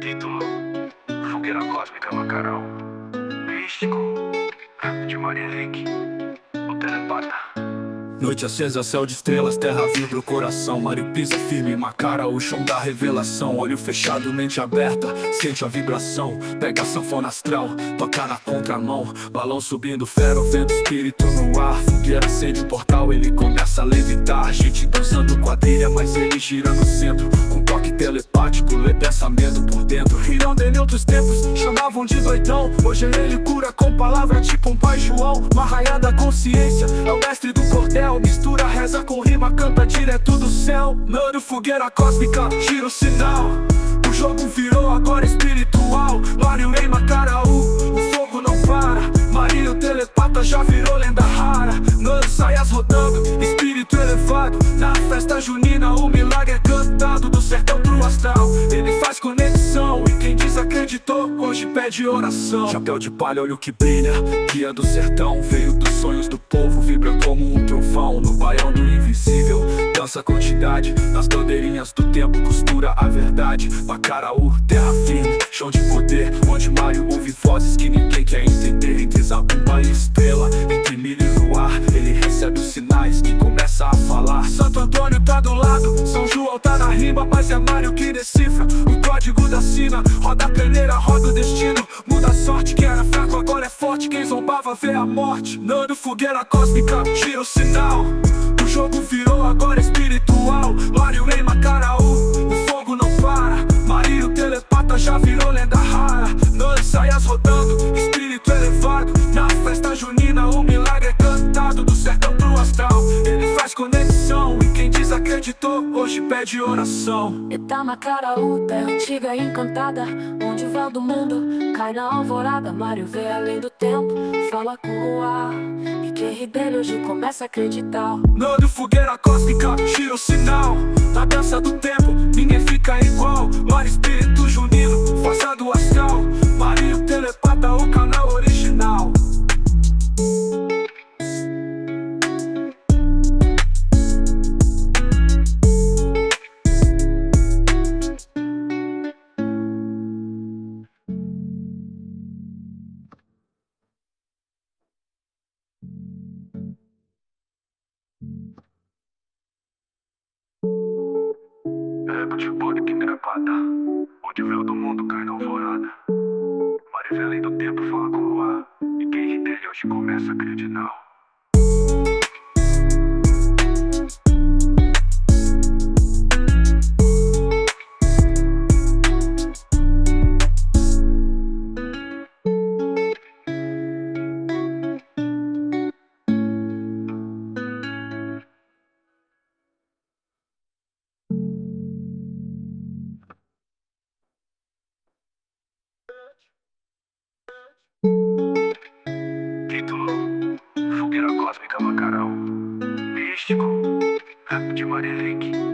Título: Fogueira Cósmica Macarão. Místico, de Maria Henrique, o telepata. Noite acesa, céu de estrelas, terra vibra o coração. Mário pisa firme, Macara, o chão da revelação. Olho fechado, mente aberta, sente a vibração. Pega a sanfona astral, toca na contramão. Balão subindo, fero, vendo espírito no ar. Fogueira acende o portal, ele começa a levitar. Gente dançando quadrilha, mas ele gira no centro. Com toque telepático, lê pensamento por dentro. Rirão em outros tempos, chamavam de doidão. Hoje ele cura com palavra tipo um pai João. Marraia da consciência, é o mestre do cordel. Mistura, reza com rima, canta direto do céu. Mano, fogueira cósmica, gira o sinal. O jogo virou agora espiritual. Mário em Macaraú, o fogo não para. Maria o telepata já virou lenda rara. Mano, saias rodando, espírito elevado. Na festa junina o milagre é cantado. Do sertão pro astral, ele faz conexão. E quem desacreditou, hoje pede oração. Chapéu de palha, olho que brilha, guia do sertão. Veio dos sonhos do povo, vibra como um trovão. No baião do invisível, dança a quantidade. Nas bandeirinhas do tempo, costura a verdade. Macaraú, terra firme, chão de poder. Onde Mário ouve vozes que ninguém quer entender. Entre zabumba e estrela, entre milho e luar, ele recebe os sinais que começa a falar. Santo Antônio tá do lado, São João tá na rima, mas é Mário que decifra o código da sina. Roda a peneira, roda o destino, muda a sorte. Quem era fraco agora é forte, quem zombava vê a morte. Nando, fogueira cósmica, gira o sinal. O jogo virou agora espiritual. Mário em Macaraú, o fogo não para. Maria o telepata já virou lenda rara. Nando, saias rodando, espírito elevado. Na festa junina o milagre é cantado. Do sertão pro astral, ele faz conexão. E quem desacreditou, hoje pede oração. Macaraú, terra antiga e encantada, onde o véu do mundo cai na alvorada. Mário vê além do tempo, fala com o ar, e quem ri dele hoje começa a acreditar. Nando, fogueira cósmica, gira o sinal. Na dança do tempo, ninguém fica igual. Mário, espírito junino, força do astral. Maria o telepata, o canal original. Rebo de pó de primeira pata, onde o véu do mundo cai na alvorada. Mário vê além do tempo, fala com o ar, e quem ri dele hoje começa a acreditar. Título: Fogueira Cósmica Macarão. Místico, de Maria Henrique.